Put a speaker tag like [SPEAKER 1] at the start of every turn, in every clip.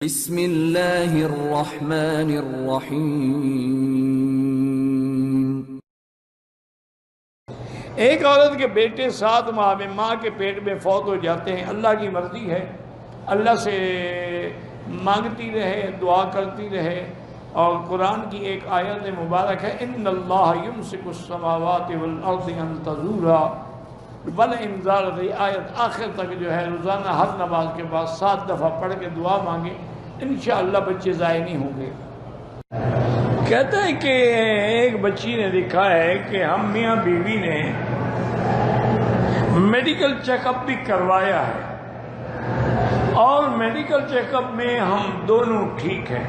[SPEAKER 1] بسم اللہ الرحمن الرحیم۔
[SPEAKER 2] ایک عورت کے بیٹے 7 ماہ میں ماں کے پیٹ میں فوت ہو جاتے ہیں، اللہ کی مرضی ہے، اللہ سے مانگتی رہے، دعا کرتی رہے، اور قرآن کی ایک آیت مبارک ہے ان اللہ یمسک السماوات والارض ان تزولا ولئن زالت، یہ آیت آخر تک جو ہے روزانہ ہر نماز کے بعد 7 دفعہ پڑھ کے دعا مانگے، انشاءاللہ بچے ضائع نہیں ہوں گے۔ کہتا ہے کہ ایک بچی نے لکھا ہے کہ ہم میاں بیوی نے میڈیکل چیک اپ بھی کروایا ہے اور میڈیکل چیک اپ میں ہم دونوں ٹھیک ہیں،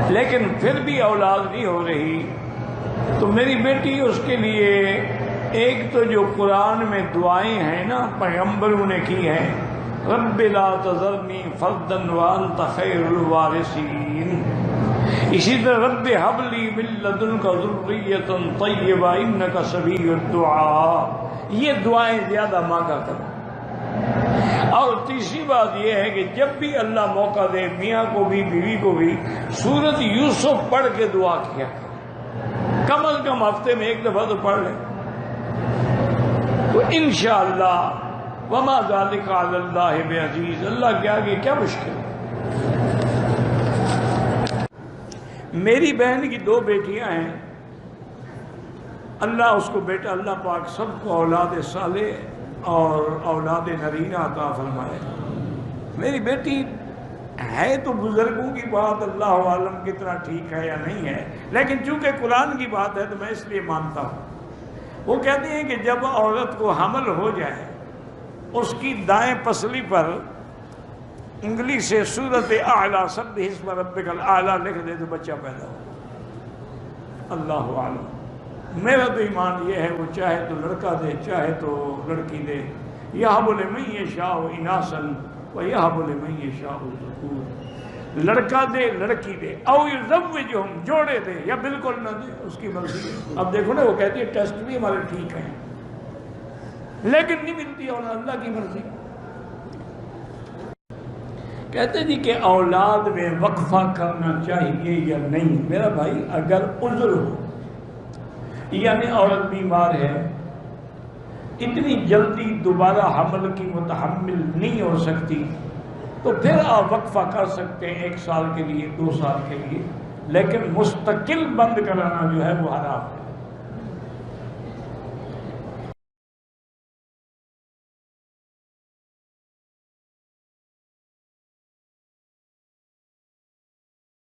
[SPEAKER 2] لیکن پھر بھی اولاد نہیں ہو رہی، تو میری بیٹی اس کے لیے ایک تو جو قرآن میں دعائیں ہیں نا پیغمبروں نے کی ہیں، رب لا تذرنی فردا وانت خیر الوارثین، اسی طرح رب حب لی من لدنک ذریۃ طیبہ انک سمیع الدعاء، یہ دعائیں زیادہ مانگا کرو۔ اور تیسری بات یہ ہے کہ جب بھی اللہ موقع دے میاں کو بھی بیوی کو بھی سورۃ یوسف پڑھ کے دعا کیا کرو، کم از کم ہفتے میں 1 دفعہ تو پڑھ لیں، تو انشاءاللہ وما ذالک علی اللہ بعزیز، اللہ کے آگے کیا مشکل ہے۔ میری بہن کی 2 بیٹیاں ہیں، اللہ اس کو بیٹا، اللہ پاک سب کو اولاد صالح اور اولاد نرینہ عطا فرمائے۔ میری بیٹی ہے تو بزرگوں کی بات اللہ عالم کتنا ٹھیک ہے یا نہیں ہے، لیکن چونکہ قرآن کی بات ہے تو میں اس لیے مانتا ہوں۔ وہ کہتے ہیں کہ جب عورت کو حمل ہو جائے اس کی دائیں پسلی پر انگلی سے سورۃ اعلیٰ سبح اسم ربک الاعلیٰ لکھ دے تو بچہ پیدا ہو۔ اللہ عالم، میرا تو ایمان یہ ہے وہ چاہے تو لڑکا دے چاہے تو لڑکی دے، یہب لمن یشاء اناثا ویہب لمن یشاء الذکور، لڑکا دے لڑکی دے، او یزوجہم جوڑے دے یا بالکل نہ دے، اس کی مرضی ہے۔ اب دیکھو نا، وہ کہتی ہے ٹیسٹ بھی ہمارے ٹھیک ہیں لیکن نہیں ملتی اولاد، اللہ کی مرضی۔ کہتے جی کہ اولاد میں وقفہ کرنا چاہیے یا نہیں؟ میرا بھائی اگر عذر ہو، یعنی عورت بیمار ہے، اتنی جلدی دوبارہ حمل کی متحمل نہیں ہو سکتی، تو پھر آپ وقفہ کر سکتے ہیں 1 سال کے لیے 2 سال کے لیے، لیکن مستقل بند کرانا جو ہے وہ حرام ہے۔